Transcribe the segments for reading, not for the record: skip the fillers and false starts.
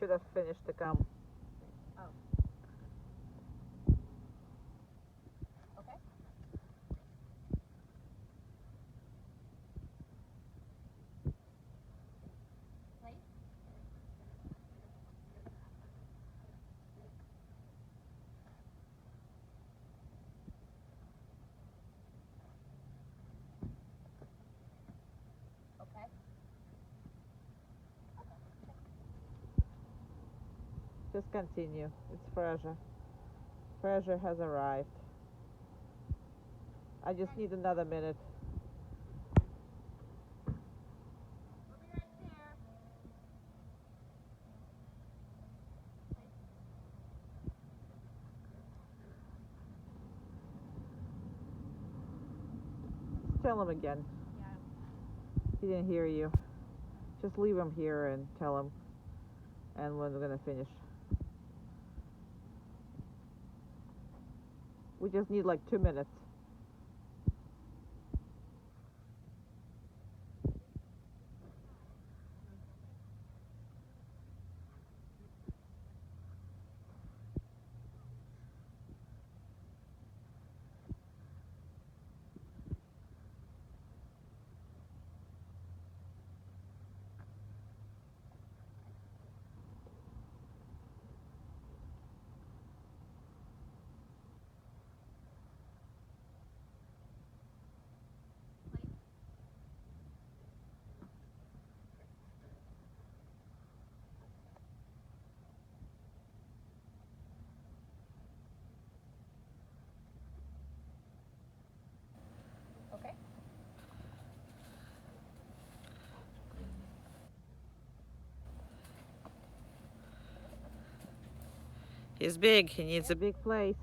should have finished the gum. Oh. Okay. Plate. Okay. Just continue. It's Fraser. Fraser has arrived. I just need another minute. We'll be right there. Tell him again. Yeah. He didn't hear you. Just leave him here and tell him. And when we're gonna finish. We just need like 2 minutes. Okay. He's big. He needs a big place.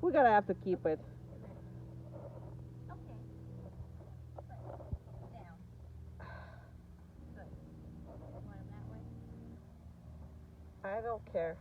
We're gonna have to keep it. Okay. Good. Down. Good. Want him that way? I don't care.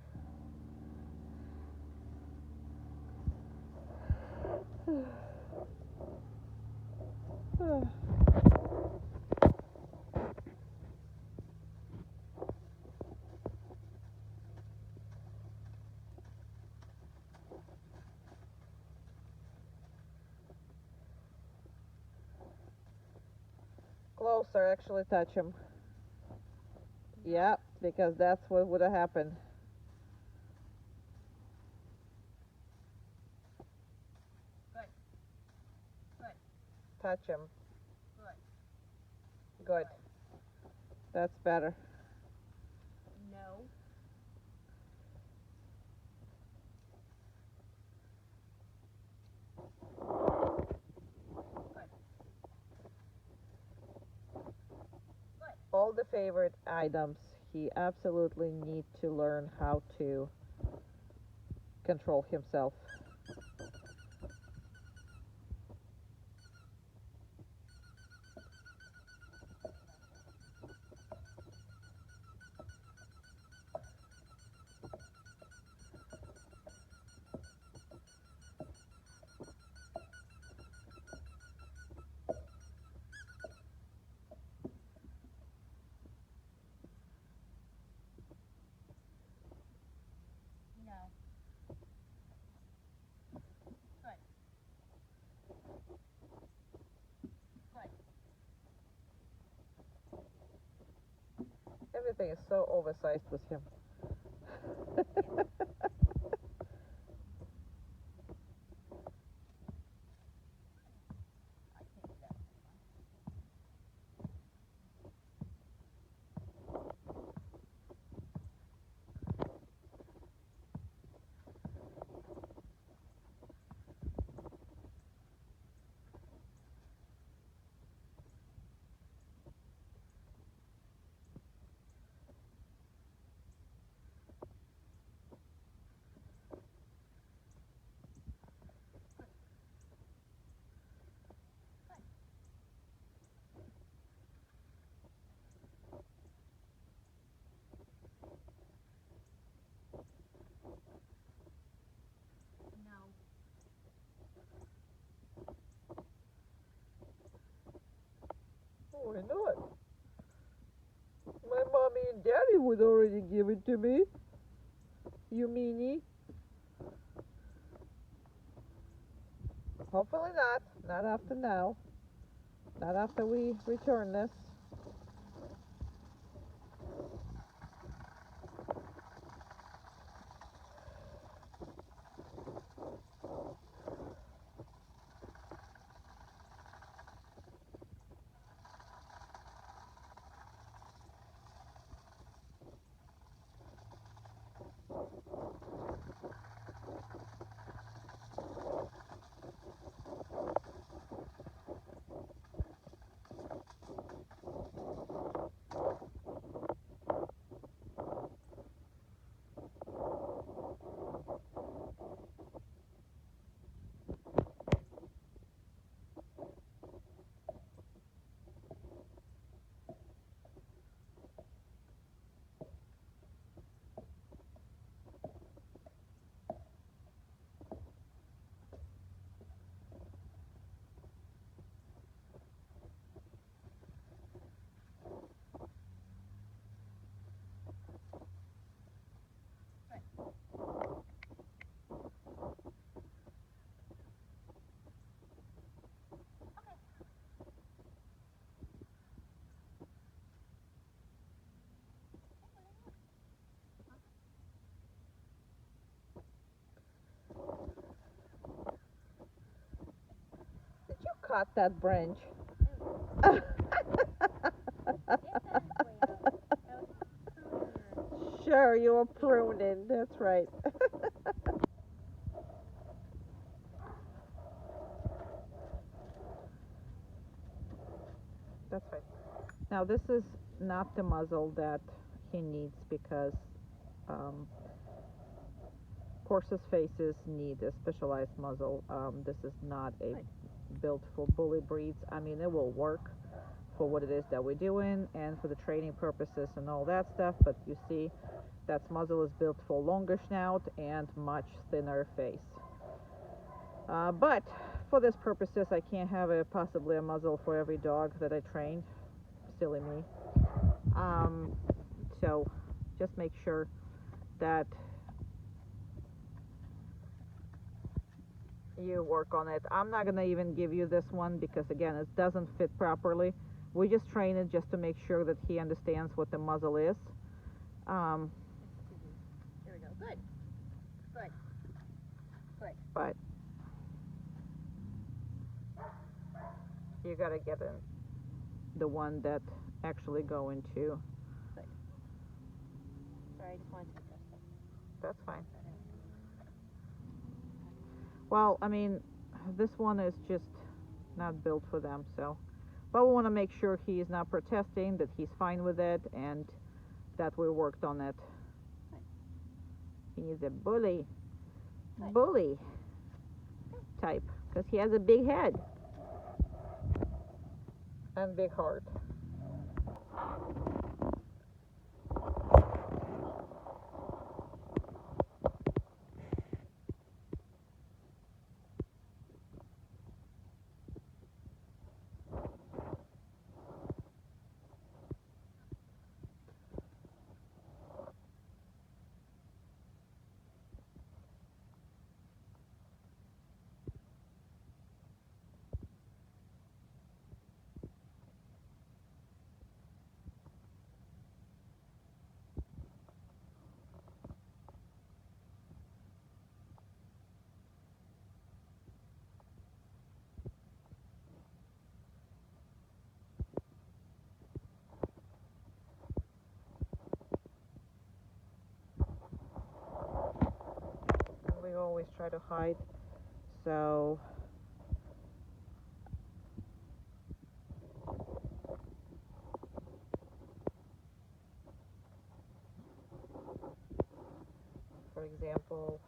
Closer, actually touch him. Yep, because that's what would have happened. Good. Good. Touch him. Good. Good. That's better. No. Good. Good. All the favorite items, he absolutely needs to learn how to control himself. No. Good. Good. Everything is so oversized with him. I can do that. Why not? My mommy and daddy would already give it to me. You meanie? Hopefully not. Not after now. Not after we return this. Did you cut that branch? Sure, you were pruning. That's right. That's right. Now this is not the muzzle that he needs because um, Corso's faces need a specialized muzzle. This is not a built for bully breeds. I mean, it will work for what it is that we're doing and for the training purposes and all that stuff, but you see that muzzle is built for longer snout and much thinner face. But for this purposes, I can't have possibly a muzzle for every dog that I train. Silly me. So just make sure that you work on it. I'm not gonna even give you this one because again, it doesn't fit properly. We just train it just to make sure that he understands what the muzzle is. Here we go. Good. Good. Good. But you gotta get the one that actually go into. Good. Sorry, I just wanted to adjust it. That's fine. Well, I mean, this one is just not built for them, so. But we want to make sure he is not protesting, that he's fine with it, and that we worked on it. Good. He needs a bully Good. type, because he has a big head and big heart. We always try to hide, so for example,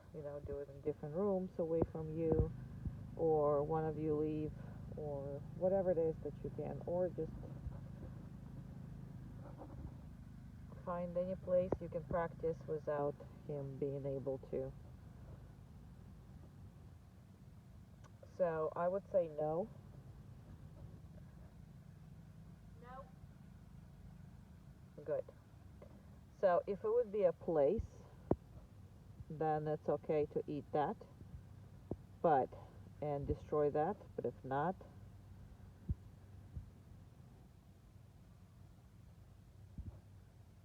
do it in different rooms away from you, or one of you leave, or whatever it is that you can, or just find any place you can practice without him being able to. So I would say no. No. Good. So if it would be a place, then it's okay to eat that, but and destroy that. But if not,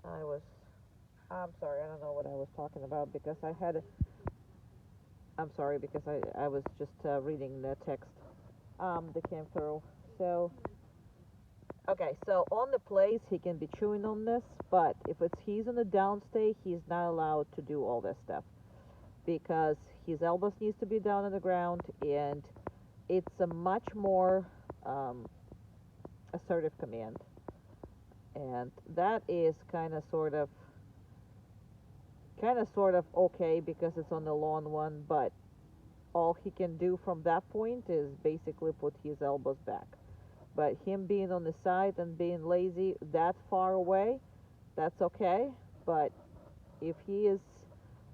I was. I'm sorry. I don't know what I was talking about because I had. I'm sorry because I was just reading the text that came through. So okay, so on the place he can be chewing on this, but if it's he's on the downstay, he's not allowed to do all this stuff because his elbows needs to be down on the ground, and it's a much more um, assertive command, and that is kind of okay because it's on the long one, but all he can do from that point is basically put his elbows back. But him being on the side and being lazy that far away, that's okay. But if he is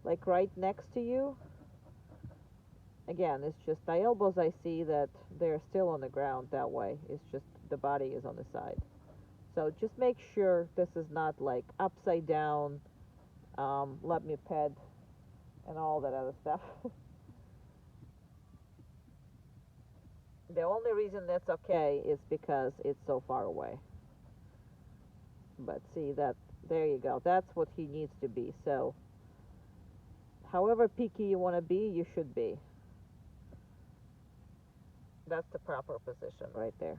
like right next to you, again, it's just the elbows I see that they're still on the ground that way. It's just the body is on the side. So just make sure this is not like upside down, let me pet, and all that other stuff. The only reason that's okay is because it's so far away. But see that, there you go. That's what he needs to be. So however picky you want to be, you should be. That's the proper position right there.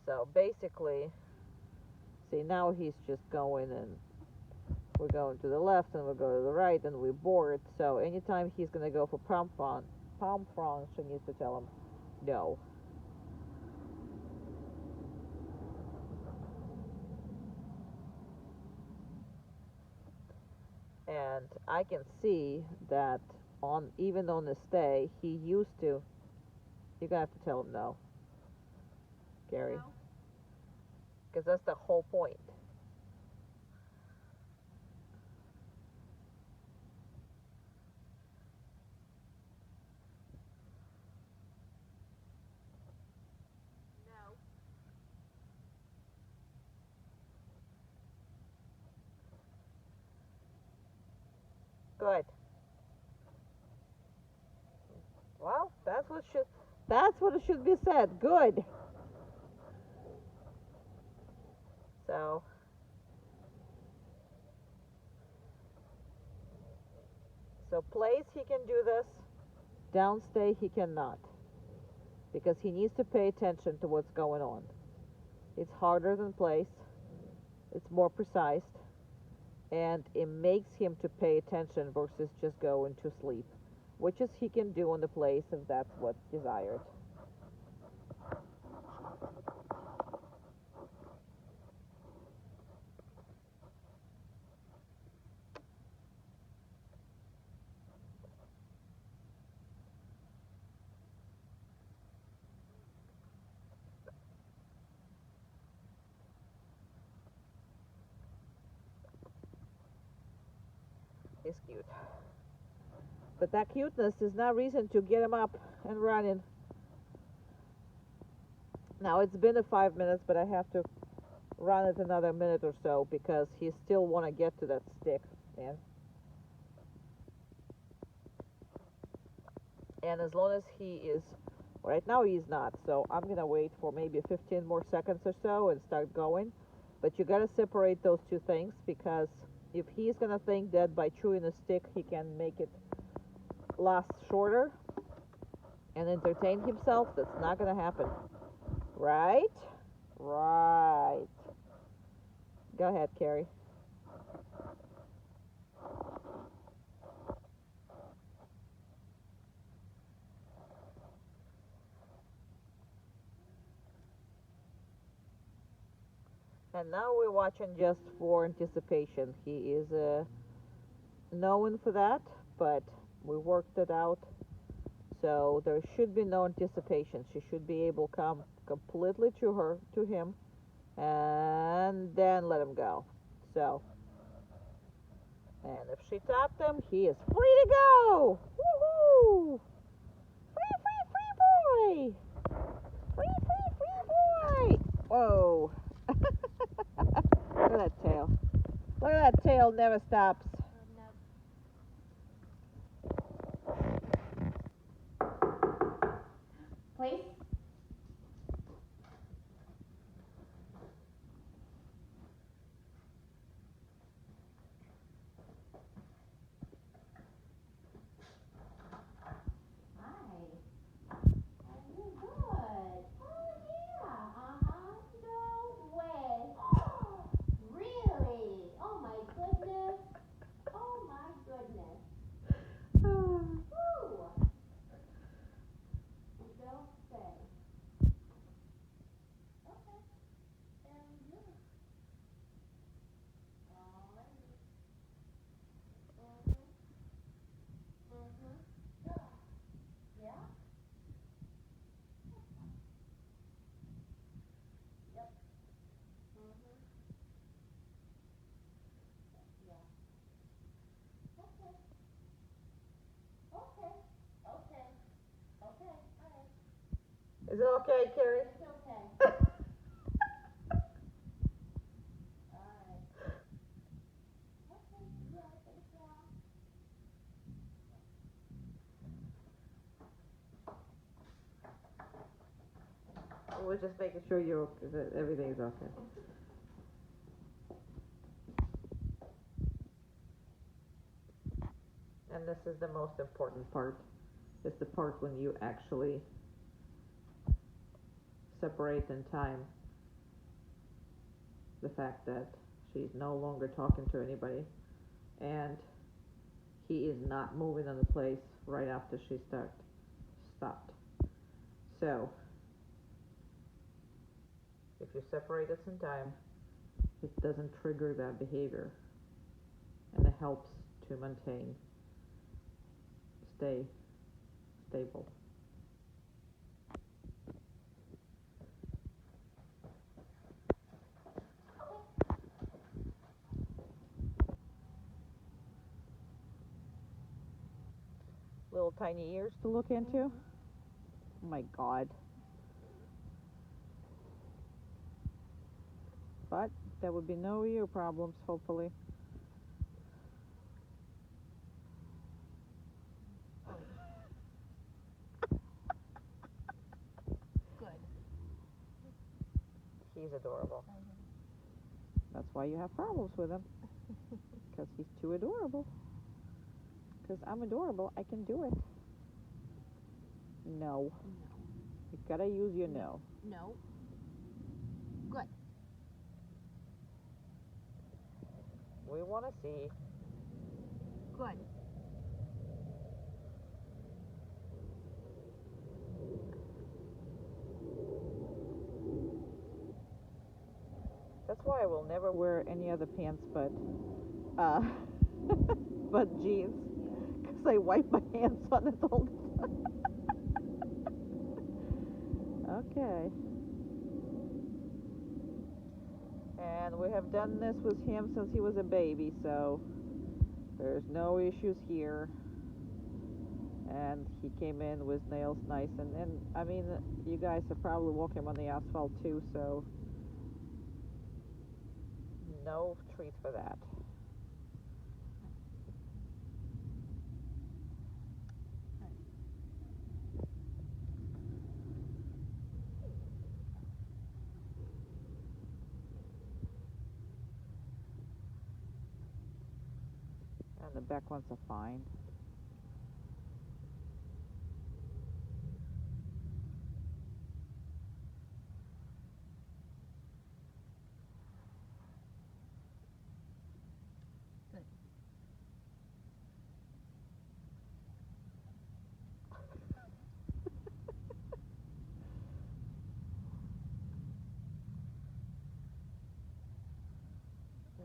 So basically, see now he's just going, and we're going to the left and we'll go to the right and we're bored. So anytime he's going to go for palm front, she needs to tell him no. And I can see that on even on the stay, he used to. You're gonna have to tell him no, Gary, No. because that's the whole point. No. Good. Well, that's what it should be said. Good. So place he can do this. Downstay he cannot because he needs to pay attention to what's going on. It's harder than place. It's more precise, and it makes him to pay attention versus just go into sleep, which is he can do on the place if that's what's desired. He's cute. But that cuteness is not reason to get him up and running. Now it's been a 5 minutes, but I have to run it another minute or so because he still want to get to that stick, man. And as long as he is, right now he's not, so I'm gonna wait for maybe 15 more seconds or so and start going. But you gotta separate those two things because if he's gonna think that by chewing a stick he can make it last shorter and entertain himself, that's not gonna happen. Right? Right. Go ahead, Carrie. And now we're watching just for anticipation. He is known for that, but we worked it out. So there should be no anticipation. She should be able to come completely to him, and then let him go. So, and if she tapped him, he is free to go. Woohoo! Free, free, free boy! Free boy! Whoa! Look at that tail. Look at that tail, never stops. Place. Is it okay, Carrie? We're just making sure that everything's okay. And this is the most important part. It's the part when you actually separate in time the fact that she's no longer talking to anybody and he is not moving on the place right after she stopped. So, if you separate this in time, it doesn't trigger that behavior and it helps to stay stable. Little tiny ears to look into. Oh my God. But there would be no ear problems, hopefully. Good. He's adorable. That's why you have problems with him. Because he's too adorable. Because I'm adorable, I can do it. No. You gotta use your no. No. Good. We wanna see. Good. That's why I will never wear any other pants but but jeans. Because I wipe my hands on it all the time. Okay. And we have done this with him since he was a baby, so there's no issues here. And he came in with nails nice, and I mean, you guys are probably walking him on the asphalt too, so no treat for that. And the back ones are fine.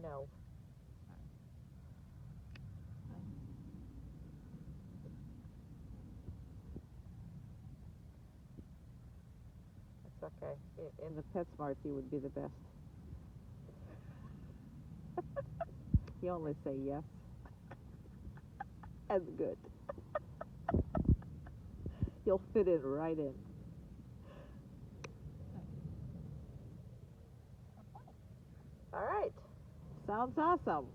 No. It's okay. In the PetSmart, he would be the best. He only say yes. That's good. He'll fit it right in. All right. Sounds awesome.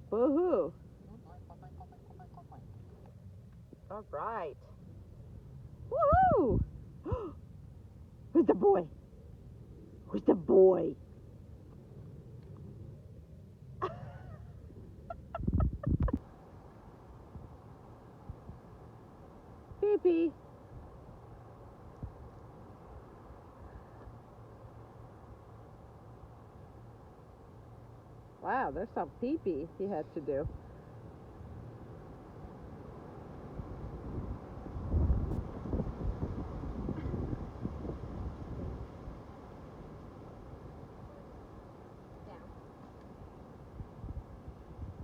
Boo-hoo. All right. Woohoo! Who's the boy? Who's the boy? Pee-pee. Wow, there's some pee-pee he had to do.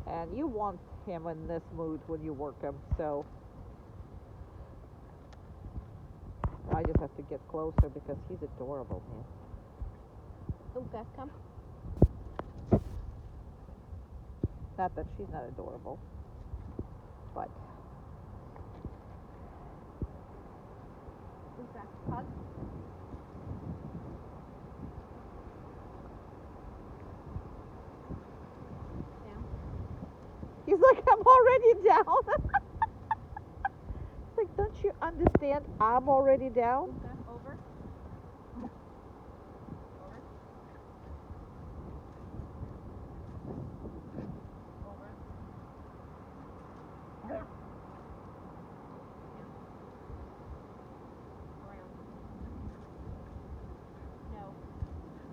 And you want him in this mood when you work him, so I just have to get closer because he's adorable, man. Oh, Gus, come. Not that she's not adorable, but Oh, Gus, hug. Down. he's like, I'm already down. It's like, don't you understand? I'm already down. Oh, Gus, over. Over. Over. Around. No.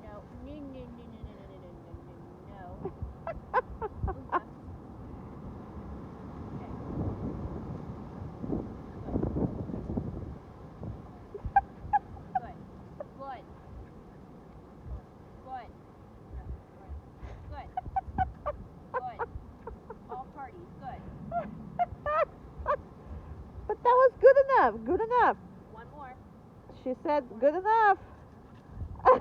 No. No, no, no, no, no, no, no, no, no. Oh, Gus. Okay. Good. Good. Good. Good. Good. All parties. Good. But that was good enough. Good enough. One more. She said good enough. No.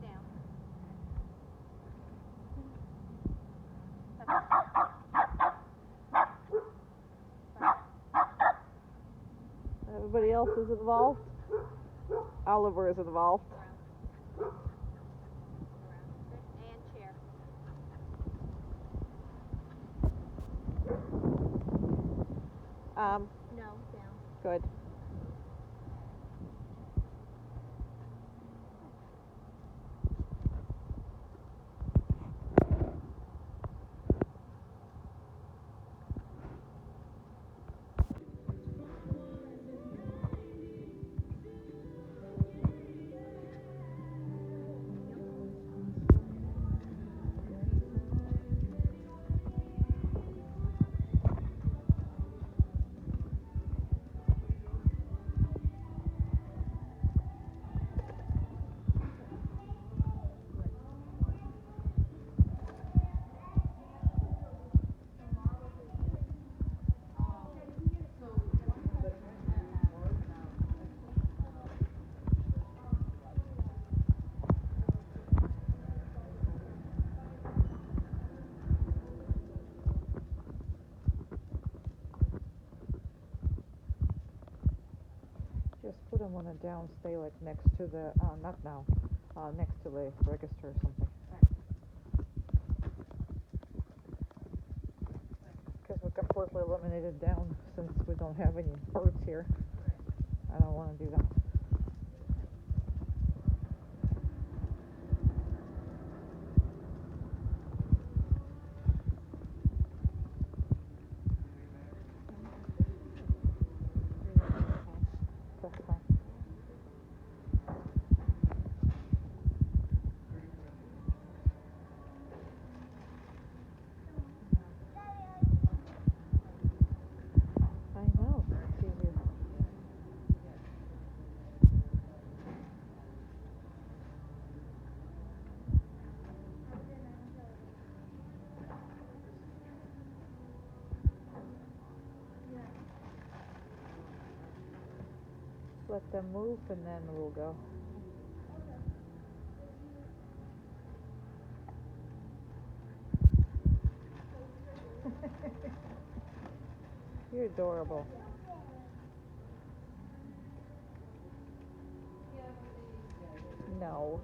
Down. Everybody else is involved. Oliver is involved. Around. Good. And chair. No. Down. Good. Just put him on a down, stay like next to the, not now, next to the register or something. Because we're completely eliminated down since we don't have any birds here. I don't want to do that. That's fine. I know. It's easier. Let them move and then we'll go. You're adorable. Wow.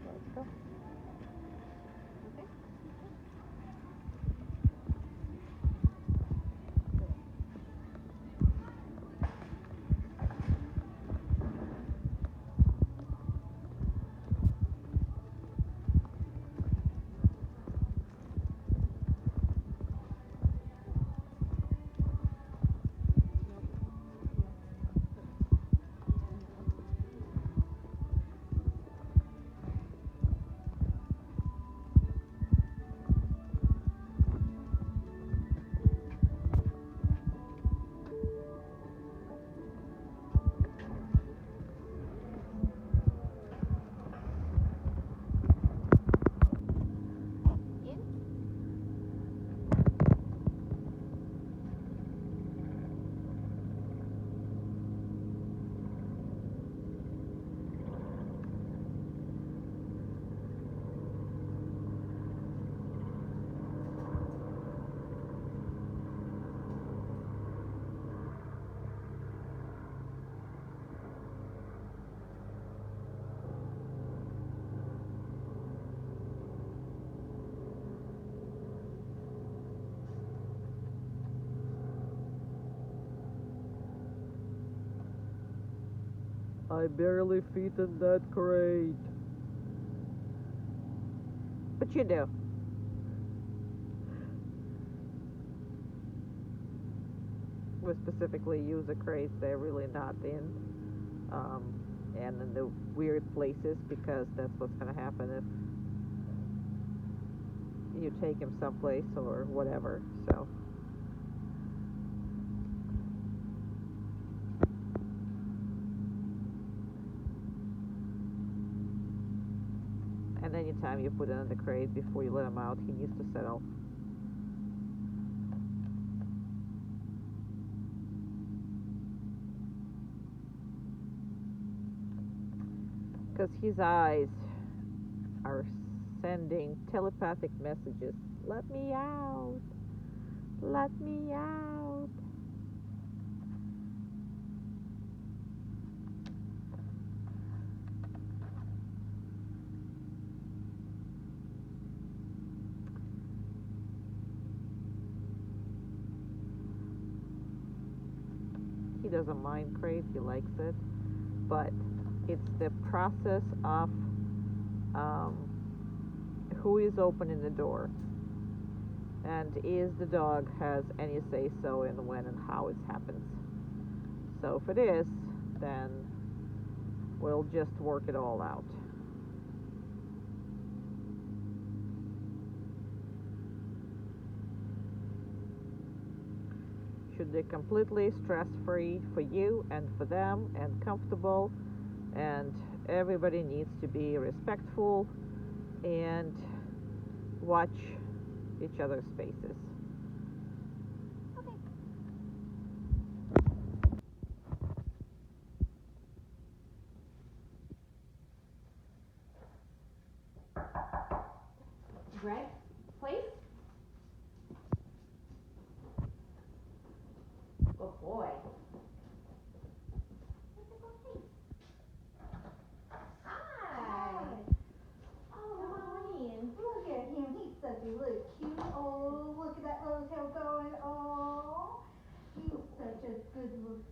Let's go. Okay. In. I barely fit in that crate. But you do. We specifically use the crates they're really not in, um, and in the weird places because that's what's going to happen if you take him someplace or whatever. So. And anytime you put it in the crate before you let him out, he needs to settle. Because his eyes are sending telepathic messages. Let me out. Let me out. He doesn't mind crates, he likes it, but it's the process of um, who is opening the door and is the dog has any say so in when and how it happens. So if it is, then we'll just work it all out. Should be completely stress-free for you and for them and comfortable, and everybody needs to be respectful and watch each other's spaces. Okay. Greg, please. Good boy. Hi. Oh, good morning. Look at him. He's such a little cute. Oh, look at that little tail going. Oh, he's such a good little.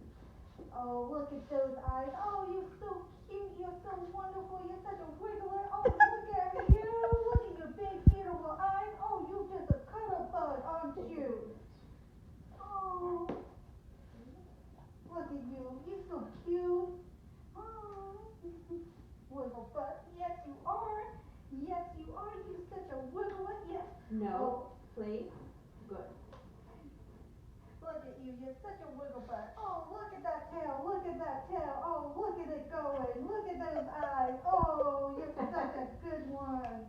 Oh, look at those eyes. Oh, you're so cute. You're so wonderful. You're such a wiggler. Oh, look at you. Look at your big, beautiful eyes. Oh, you're just a cuddle bug, aren't you? Oh, look at you. You're so cute. Oh, wiggle butt. Yes, you are. Yes, you are. You're such a wiggler. Yes. No, please. Good. Look at you, you're such a wiggle butt. Oh, look at that tail, look at that tail. Oh, look at it going. Look at those eyes. Oh, you're such a good one.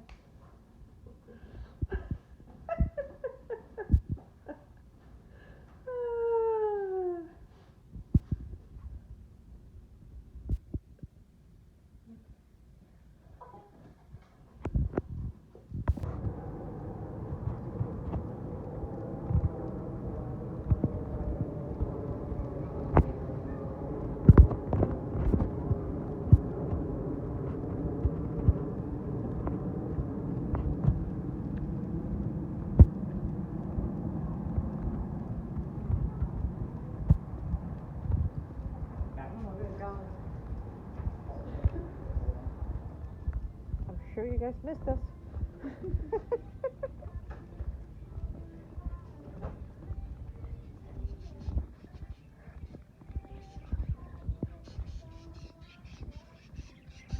sure you guys missed us.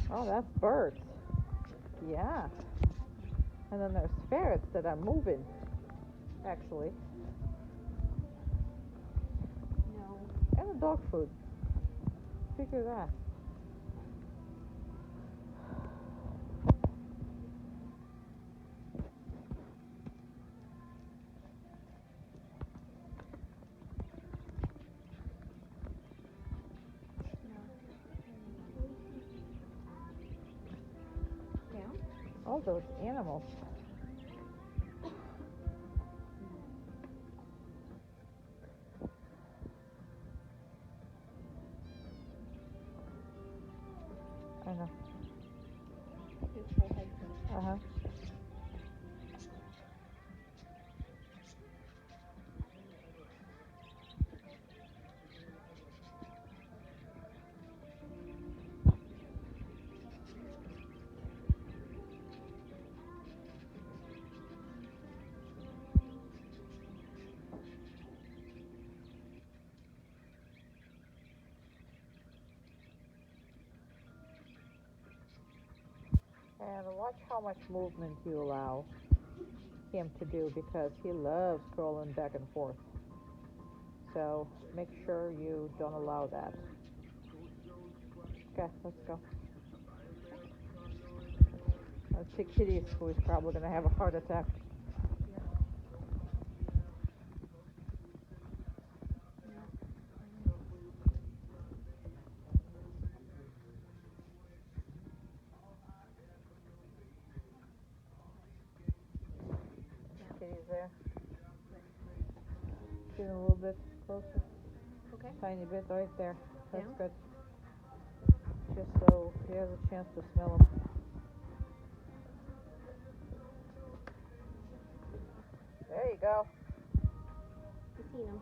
Oh, that's birds. Yeah. And then there's ferrets that are moving, actually. No. And the dog food. Figure that. Down? All those animals. I know. His whole head thing. Uh-huh. And watch how much movement you allow him to do, because he loves scrolling back and forth. So make sure you don't allow that. Okay, let's go. Let's see Kitty, who is probably going to have a heart attack. Kitty's there. Get a little bit closer. Okay. Tiny bit right there. That's Down? good. Just so he has a chance to smell them. There you go. I've seen him.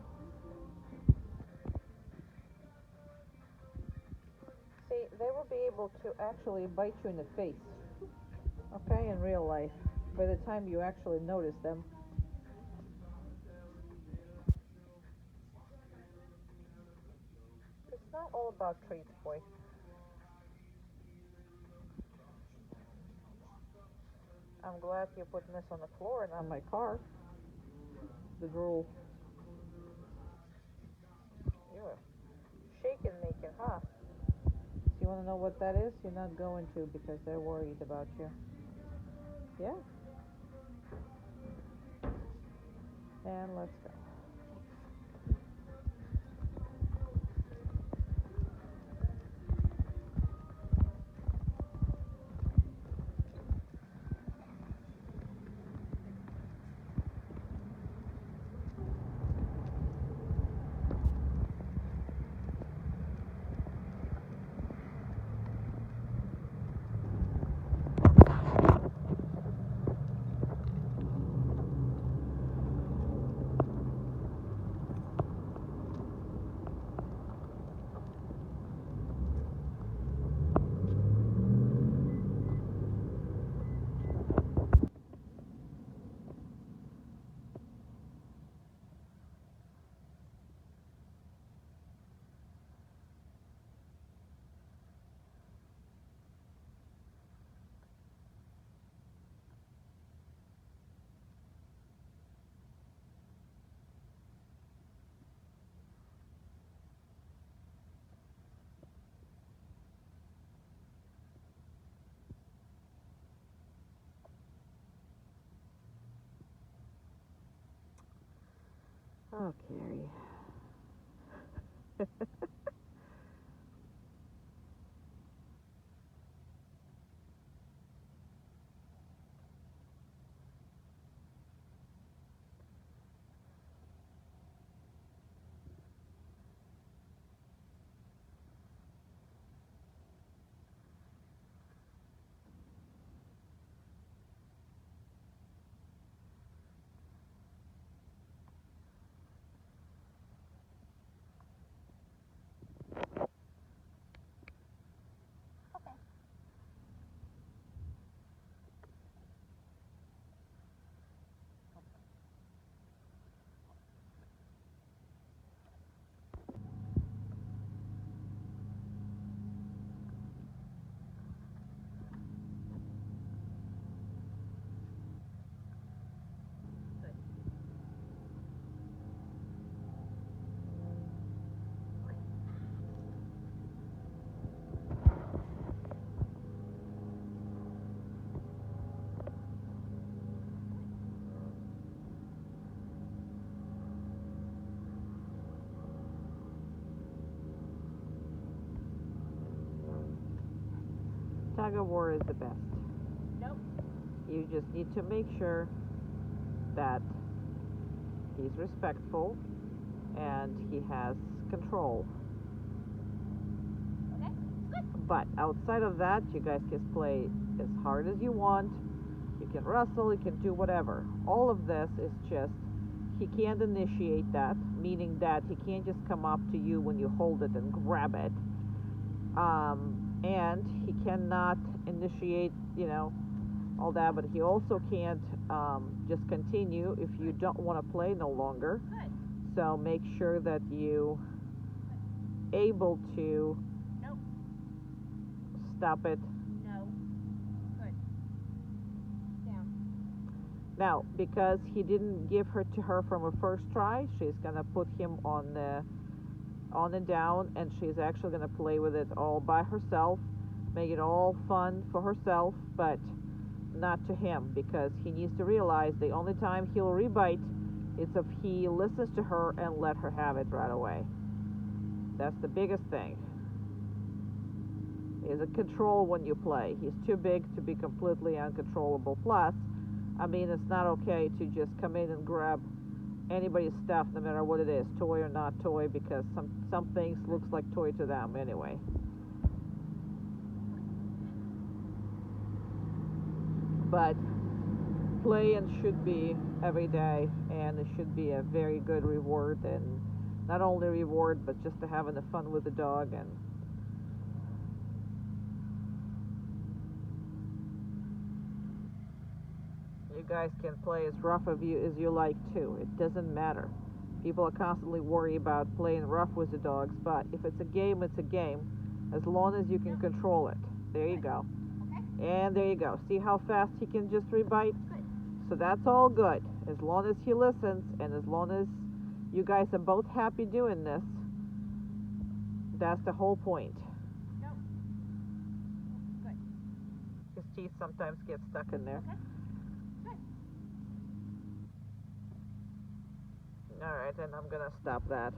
See, they will be able to actually bite you in the face. Okay, in real life. By the time you actually notice them. It's not all about treats, boy. I'm glad you're putting this on the floor and on my car. The drool. You're shaking making, huh? So you want to know what that is? You're not going to, because they're worried about you. Yeah? And let's go. Oh, Carrie. tug of war is the best. Nope. You just need to make sure that he's respectful and he has control. Okay. Good. But outside of that, you guys can play as hard as you want. You can wrestle, you can do whatever. All of this is just, he can't initiate that, meaning that he can't just come up to you when you hold it and grab it. And he cannot initiate, all that, but he also can't just continue if you don't want to play no longer. Good. So make sure that you able to Nope. stop it. No. Good. Down. Now, because he didn't give her to her from a first try, she's gonna put him on and down, and she's actually gonna play with it all by herself, make it all fun for herself, but not to him, because he needs to realize the only time he'll rebite is if he listens to her and let her have it right away. That's the biggest thing. Is a control when you play. He's too big to be completely uncontrollable. Plus, I mean, it's not okay to just come in and grab anybody's stuff, no matter what it is, toy or not toy, because some things looks like toy to them anyway. But playing should be every day, and it should be a very good reward, and not only reward, but just to having the fun with the dog. And you guys can play as rough of you as you like too. It doesn't matter. People are constantly worried about playing rough with the dogs, but if it's a game, it's a game, as long as you can control it. There you go. Okay. And there you go. See how fast he can just rebite? Good. So that's all good. As long as he listens, and as long as you guys are both happy doing this, that's the whole point. Nope. Good. His teeth sometimes get stuck in there. Okay. Good. Alright, and I'm gonna stop that.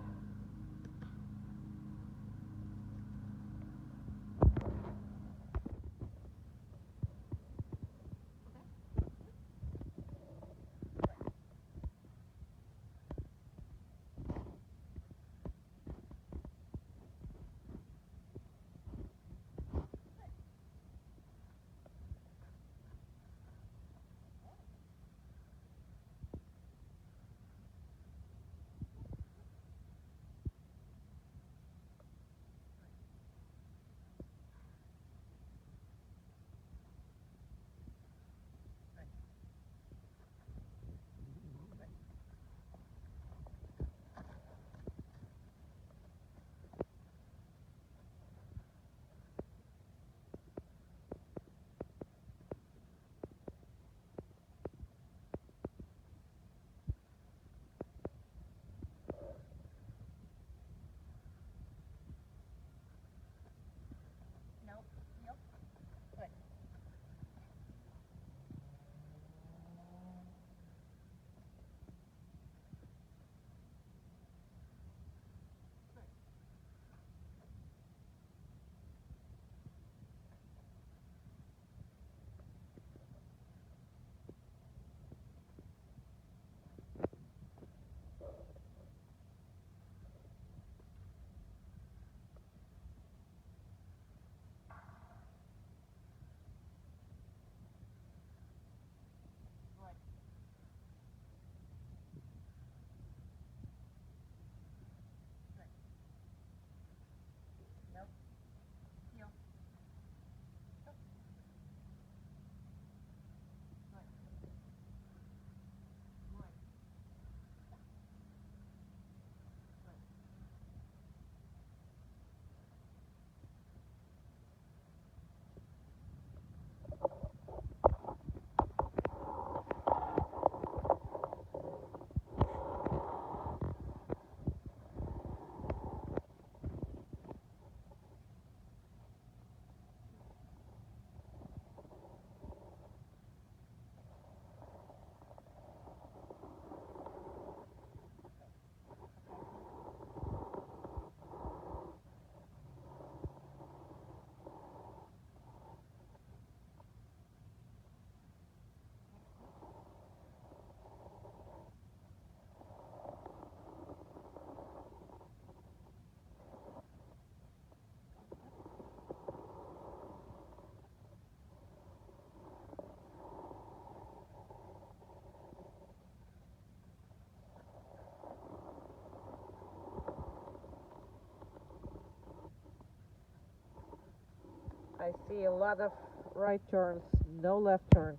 I see a lot of right turns, no left turns.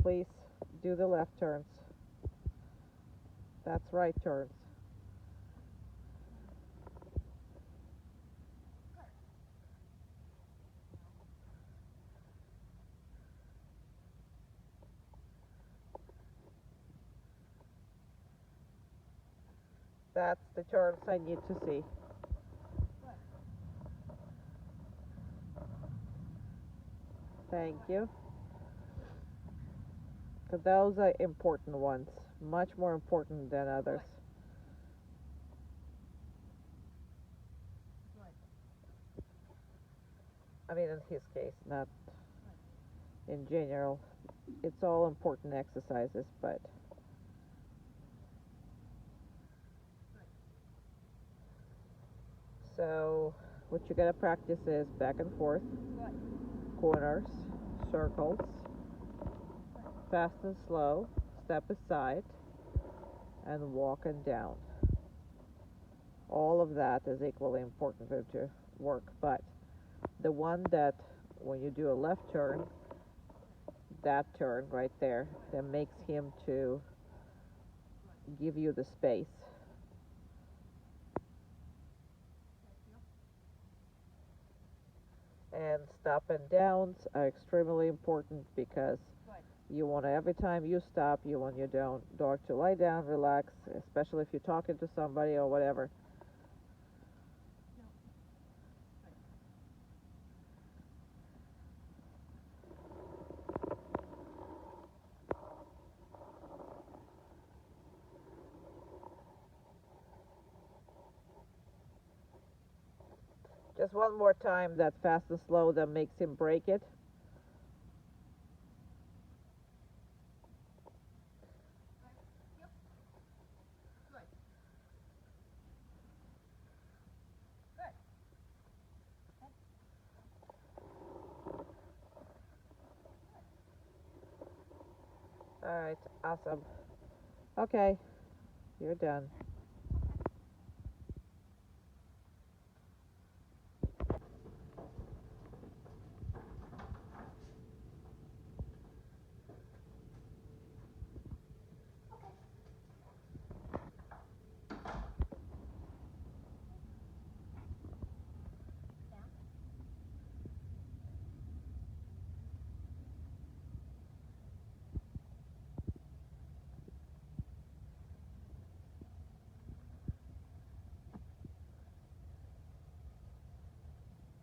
Please do the left turns. That's right turns. That's the turns I need to see. Thank you. So those are important ones, much more important than others. I mean, in his case, not in general. It's all important exercises, but so what you gotta practice is back and forth, corners, circles, fast and slow, step aside, and walk and down. All of that is equally important to work, but the one that when you do a left turn, that turn right there, that makes him to give you the space. And stop and downs are extremely important because you want to, every time you stop, you want your dog to lie down, relax, especially if you're talking to somebody or whatever. Just one more time, that fast and slow that makes him break it. All right, awesome. Okay, you're done.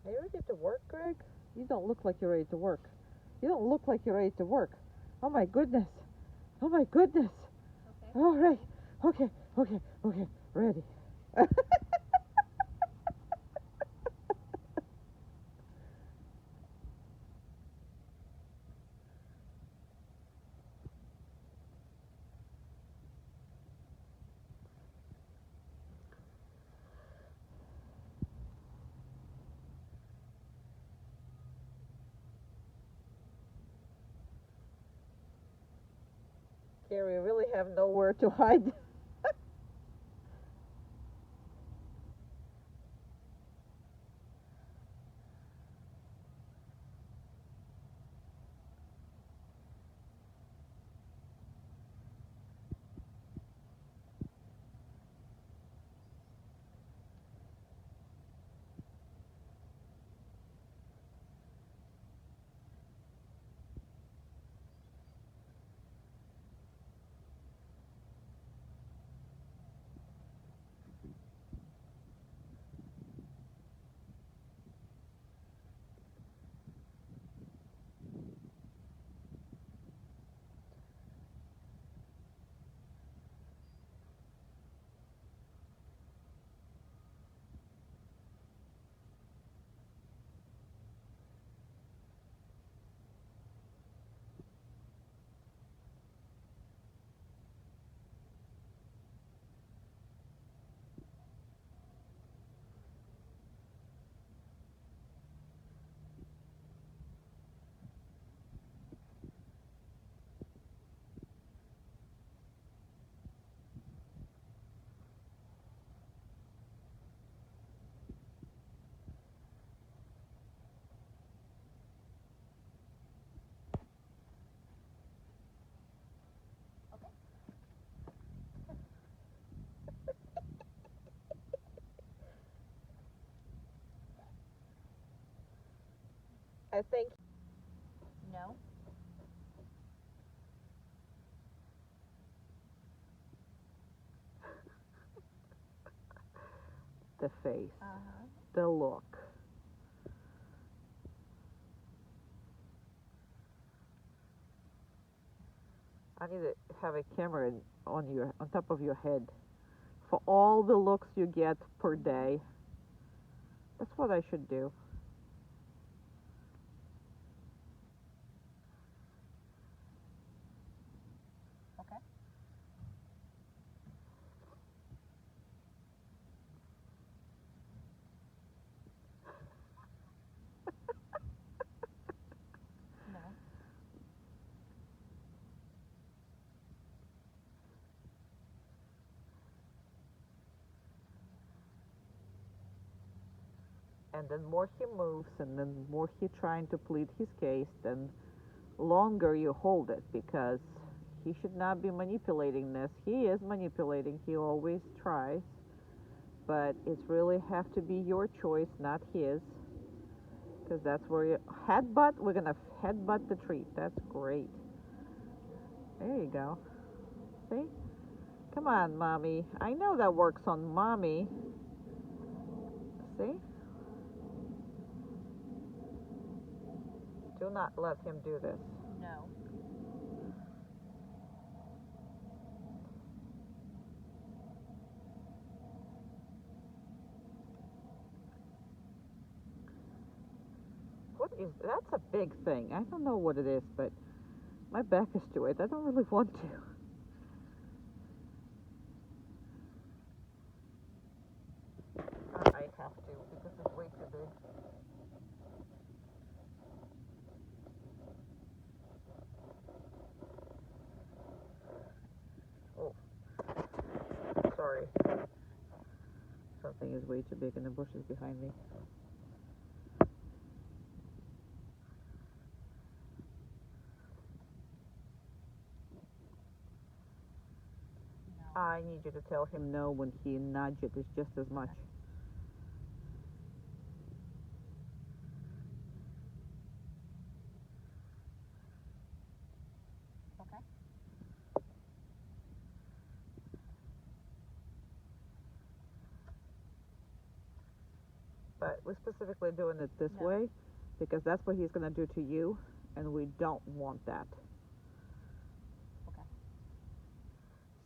Are you ready to work, Greg? You don't look like you're ready to work. You don't look like you're ready to work. Oh my goodness. Oh my goodness. Okay. All right. Okay. Okay. Okay. Ready. Gary, we really have nowhere to hide. I think No. the face, Uh-huh. the look. I need to have a camera on top of your head for all the looks you get per day. That's what I should do. Okay. No. And then more he moves, and then more he trying to plead his case, then longer you hold it because he should not be manipulating this. He is manipulating. He always tries, but it's really have to be your choice, not his. Because that's where you headbutt. We're gonna headbutt the treat. That's great. There you go. See? Come on, mommy. I know that works on mommy. See? Do not let him do this. No. What is that's a big thing. I don't know what it is, but my back is to it. I don't really want to. I have to because it's way too big. Oh, sorry. Something is way too big in the bushes behind me. No. I need you to tell him no when he nudges it. It's just as much. Okay. But we're specifically doing it this No. way because that's what he's going to do to you, and we don't want that. Okay.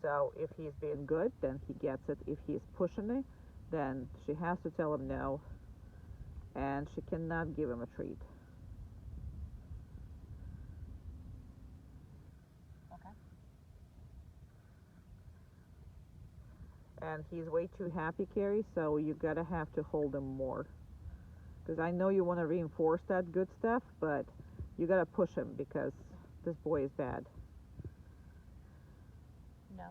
So if he's being good, then he gets it. If he's pushing it, then she has to tell him no, and she cannot give him a treat. Okay. And he's way too happy, Carrie, so you gotta have to hold him more. Because I know you want to reinforce that good stuff, but you gotta push him because this boy is bad. No.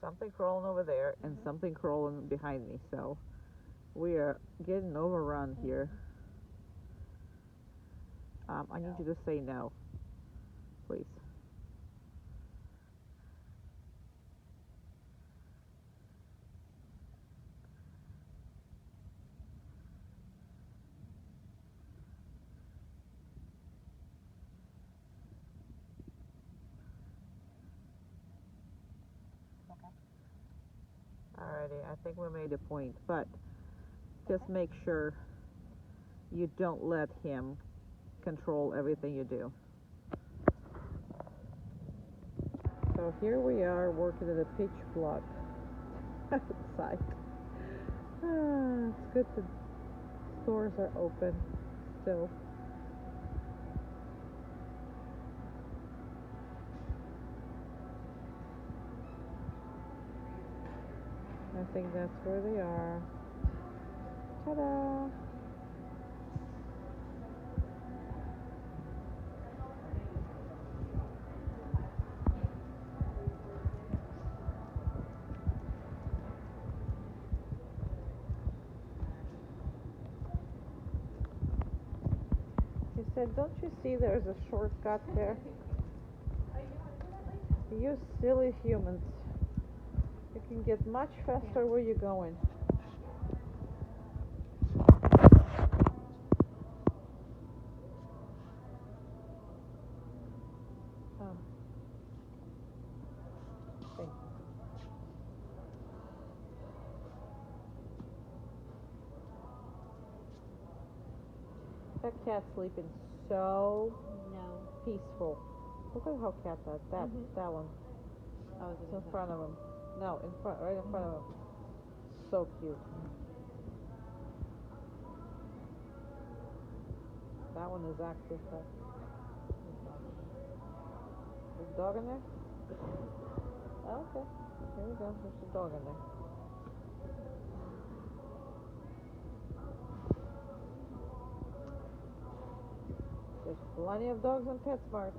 Something crawling over there and something crawling behind me, so we are getting overrun here. I need you to say no, please. Okay. Alrighty, I think we made a point, but just Okay. make sure you don't let him control everything you do. So here we are working at a pitch black outside. It's good the stores are open still. I think that's where they are. Ta-da! He said, don't you see there's a shortcut there? You silly humans. can get much faster where you're going. Oh. Thank you. That cat's sleeping so No. peaceful. Look at how cat does that. Mhm. That one. Oh, is It's it in front of him. No, in front, right in front of him. So cute. That one is active. There's a dog in there? Oh, okay. Here we go. There's a dog in there. There's plenty of dogs on PetSmart.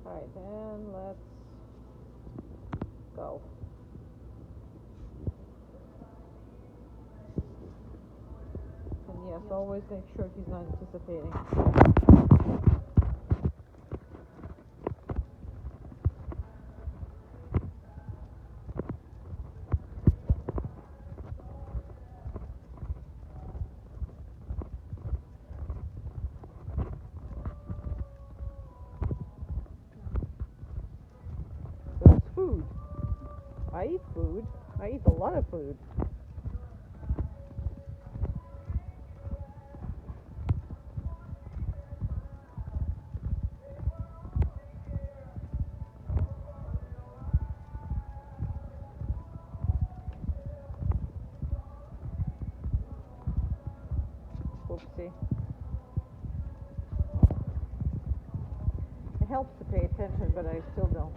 Alright, and let's go. And yes, always make sure he's not anticipating. So it's food. I eat food. I eat a lot of food. Oopsie. It helps to pay attention, but I still don't.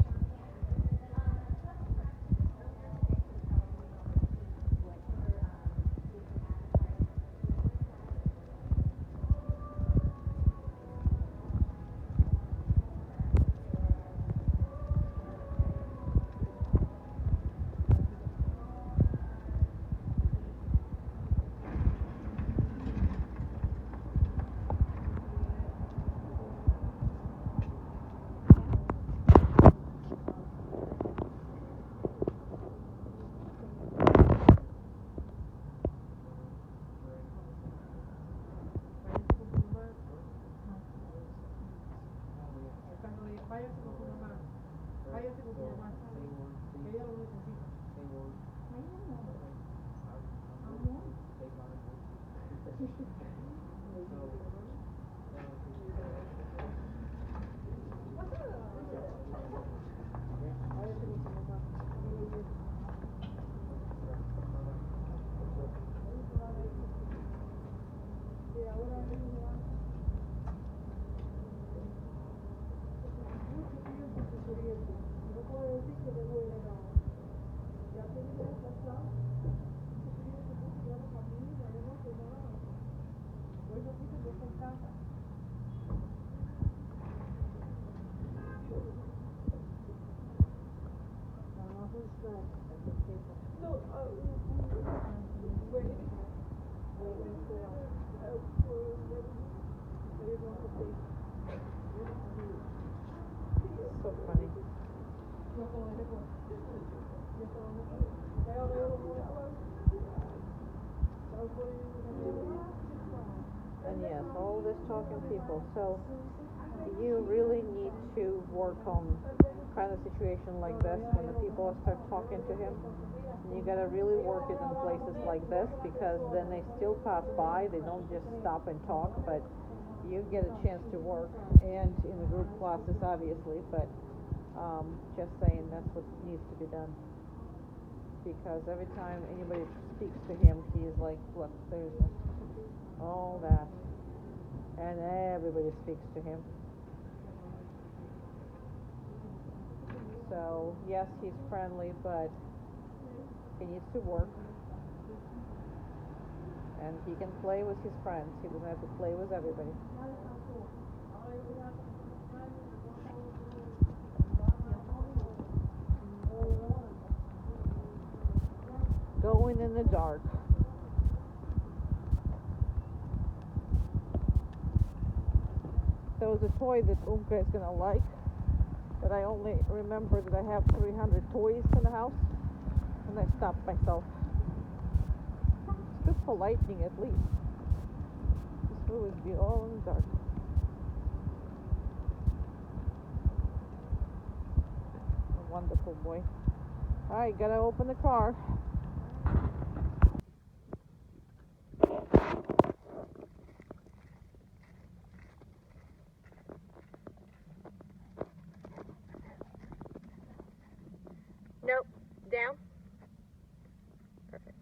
So funny. And yes, all this talking people. So you really need to work on kind of situation like this when the people start talking to him. And you gotta really work it in places like this because then they still pass by. They don't just stop and talk, but you get a chance to work and in the group classes obviously, but just saying that's what needs to be done. Because every time anybody speaks to him, he is like, look, there's all that. And everybody speaks to him. So, yes, he's friendly, but he needs to work. And he can play with his friends. He doesn't have to play with everybody. Going in the dark. There was a toy that Umka is gonna like, but I only remember that I have 300 toys in the house. And I stopped myself. It's good for lightning at least. This will always be all in the dark. A wonderful boy. Alright, gotta open the car. Nope. Down. Perfect.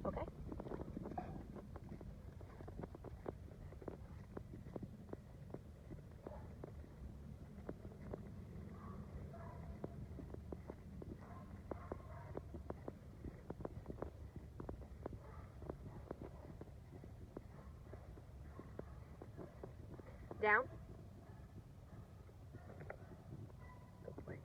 Okay. Down. Good boy.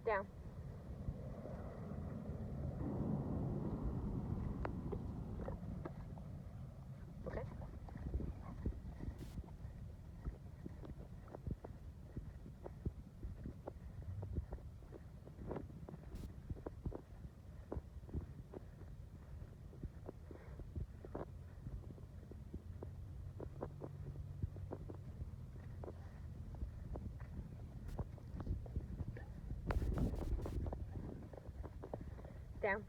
Down. Okay. Down.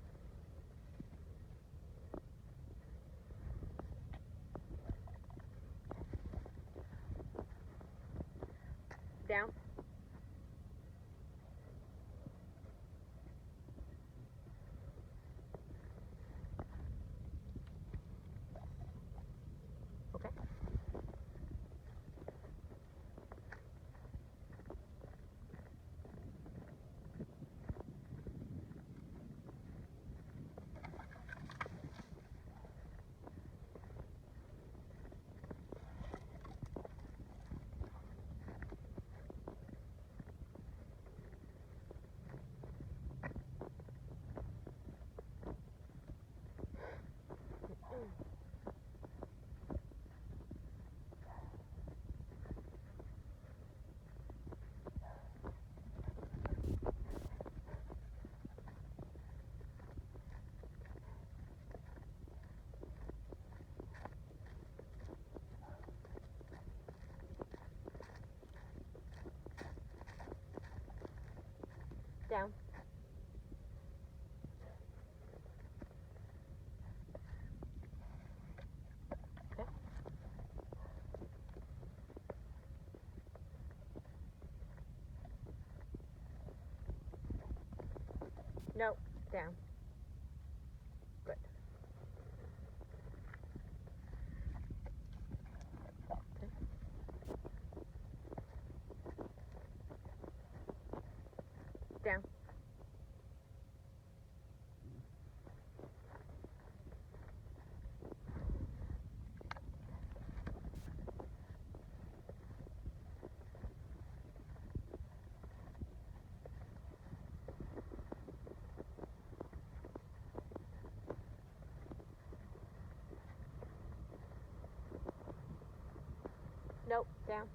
Down. Okay. Down. Okay. No. Down. Good. Okay. Down. Nope. Down.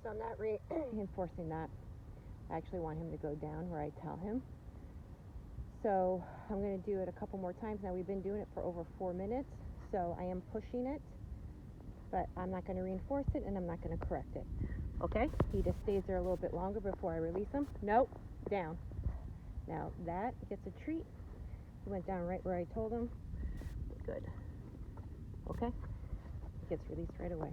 So I'm not reinforcing that. I actually want him to go down where I tell him. So I'm going to do it a couple more times. Now we've been doing it for over 4 minutes, so I am pushing it, but I'm not going to reinforce it and I'm not going to correct it. Okay? He just stays there a little bit longer before I release him. Nope. Down. Now that gets a treat. He went down right where I told him. Good. Okay? Gets released right away.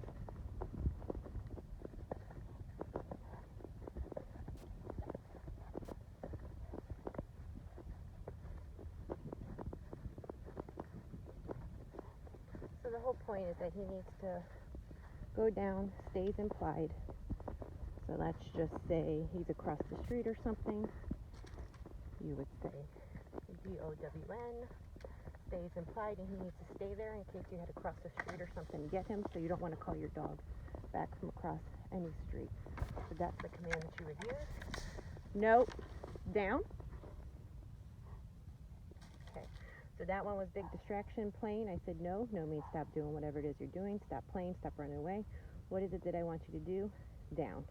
So the whole point is that he needs to go down, stays implied. So let's just say he's across the street or something. You would say DOWN, stays implied, and he needs to stay there in case you had to cross the street or something to get him, so you don't want to call your dog back from across any street. So that's the command that you would use. No, down. Okay, so that one was big distraction, playing. I said no means stop doing whatever it is you're doing, stop playing, stop running away. What is it that I want you to do? Down.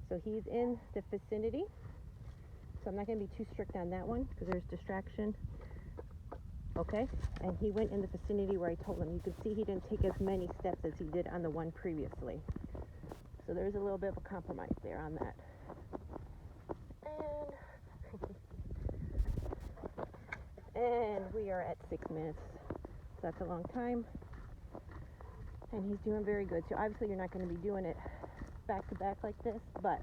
So he's in the vicinity. So I'm not going to be too strict on that one because there's distraction. Okay? And he went in the vicinity where I told him. You can see he didn't take as many steps as he did on the one previously. So there's a little bit of a compromise there on that. And we are at 6 minutes. So that's a long time. And he's doing very good. So obviously you're not going to be doing it back to back like this, but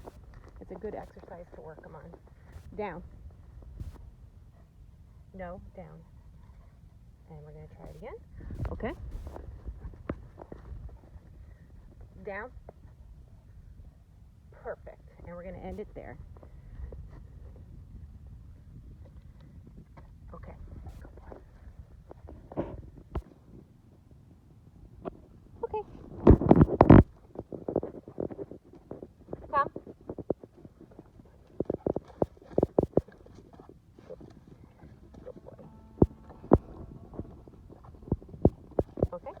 it's a good exercise to work him on. Down. No, down. And we're going to try it again. Okay. Down. Perfect. And we're going to end it there. Okay. Okay. Come. Good boy. Okay.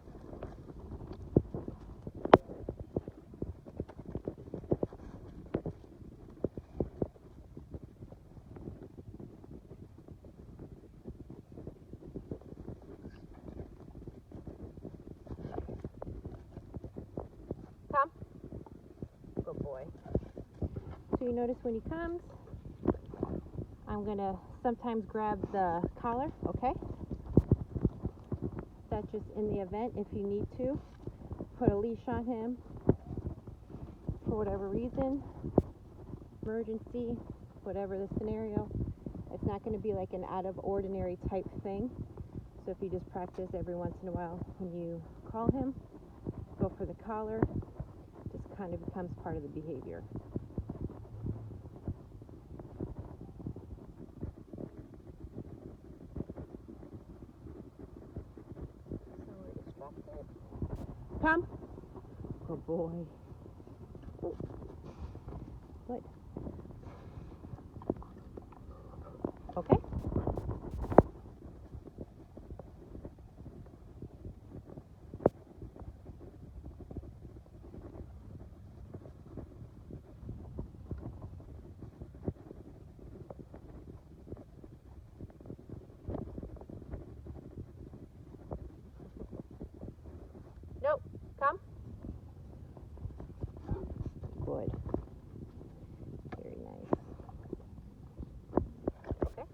Come. Good boy. So you notice when he comes, I'm going to sometimes grab the collar, okay? That's just in the event if you need to. Put a leash on him for whatever reason, emergency, whatever the scenario. It's not going to be like an out of ordinary type thing. So if you just practice every once in a while when you call him, go for the collar, just kind of becomes part of the behavior. So we're distracted. Come. Good boy. Ooh. Good. Okay. Nope. Come. Good. Very nice. Okay.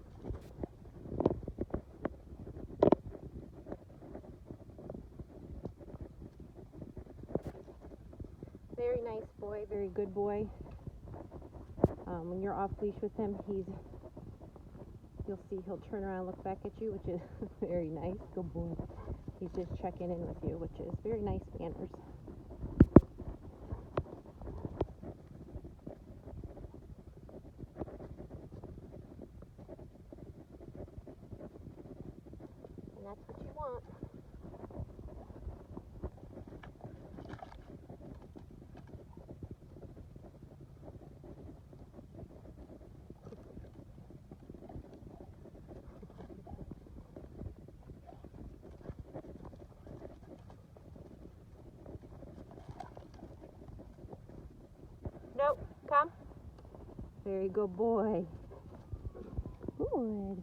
Very nice boy. Very good boy. When you're off leash with him, you'll see he'll turn around, look back at you, which is very nice. Good boy. He's just checking in with you, which is very nice manners. And that's what you want. Nope, come. Very good boy. Good.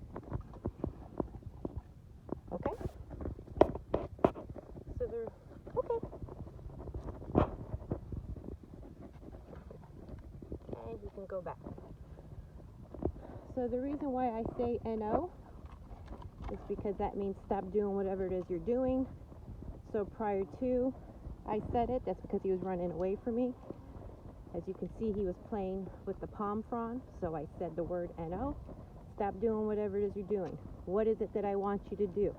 Okay. So they're okay. And you can go back. So the reason why I say NO is because that means stop doing whatever it is you're doing. So prior to I said it, that's because he was running away from me. As you can see, he was playing with the palm frond, so I said the word NO. Stop doing whatever it is you're doing. What is it that I want you to do?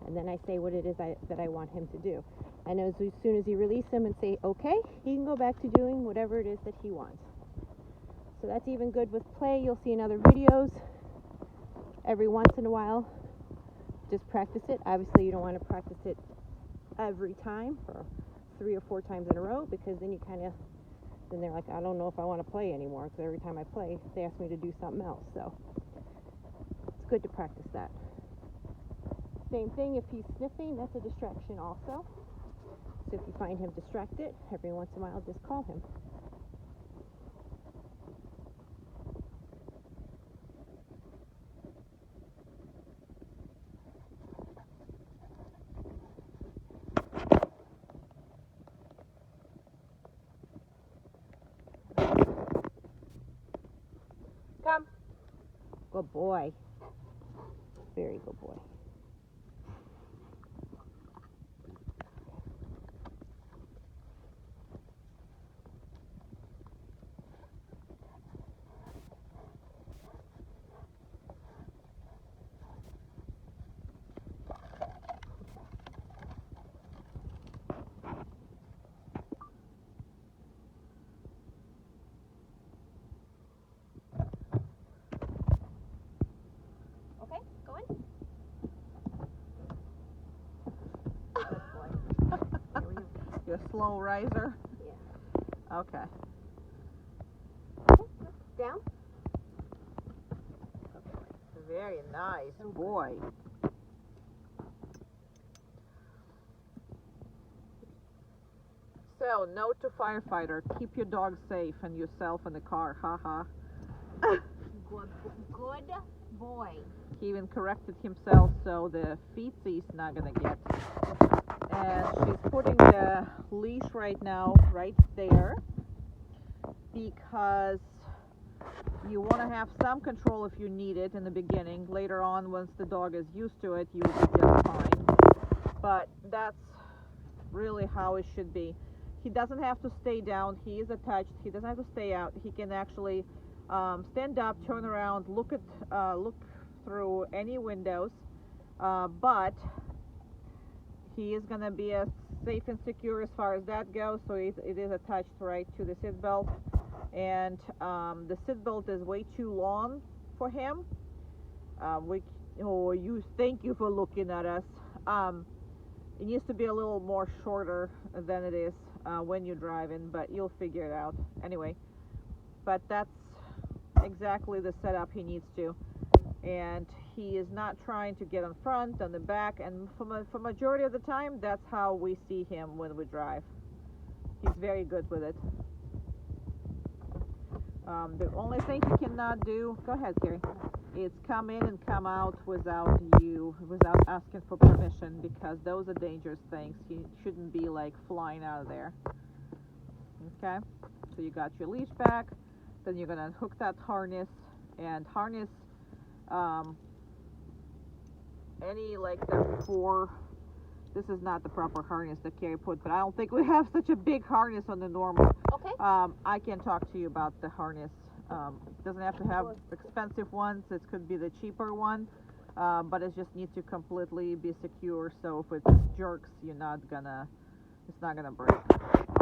And then I say what it is that I want him to do. And as soon as you release him and say, okay, he can go back to doing whatever it is that he wants. So that's even good with play. You'll see in other videos. Every once in a while, just practice it. Obviously, you don't want to practice it every time or 3 or 4 times in a row, because then then they're like, I don't know if I want to play anymore, because every time I play, they ask me to do something else. So it's good to practice that. Same thing if he's sniffing, that's a distraction also. So if you find him distracted, every once in a while, just call him. Come. Good boy. Very good boy. Okay, go in. You're a slow riser? Yeah. Okay. Down. Very nice boy. So, note to firefighter, keep your dog safe and yourself in the car, haha. Good boy. He even corrected himself so the feetsies not gonna get. And she's putting the leash right now right there because you want to have some control if you need it in the beginning. Later on, once the dog is used to it, you will be just fine. But that's really how it should be. He doesn't have to stay down. He is attached. He doesn't have to stay out. He can actually stand up, turn around, look through any windows. But he is going to be as safe and secure as far as that goes. So it is attached right to the seat belt. And the seat belt is way too long for him. Thank you for looking at us. It needs to be a little more shorter than it is when you're driving, but you'll figure it out anyway. But that's exactly the setup he needs to. And he is not trying to get on front, on the back, and for majority of the time, that's how we see him when we drive. He's very good with it. The only thing he cannot do, go ahead, Carrie, is come in and come out without asking for permission, because those are dangerous things. He shouldn't be like flying out of there. Okay, so you got your leash back, then you're gonna hook that harness and harness any like the 4. This is not the proper harness that Carrie put, but I don't think we have such a big harness on the normal. Okay. I can talk to you about the harness. It doesn't have to have expensive ones. It could be the cheaper one, but it just needs to completely be secure. So if it jerks, it's not gonna break.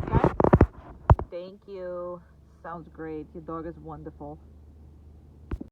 Okay. Thank you. Sounds great. Your dog is wonderful.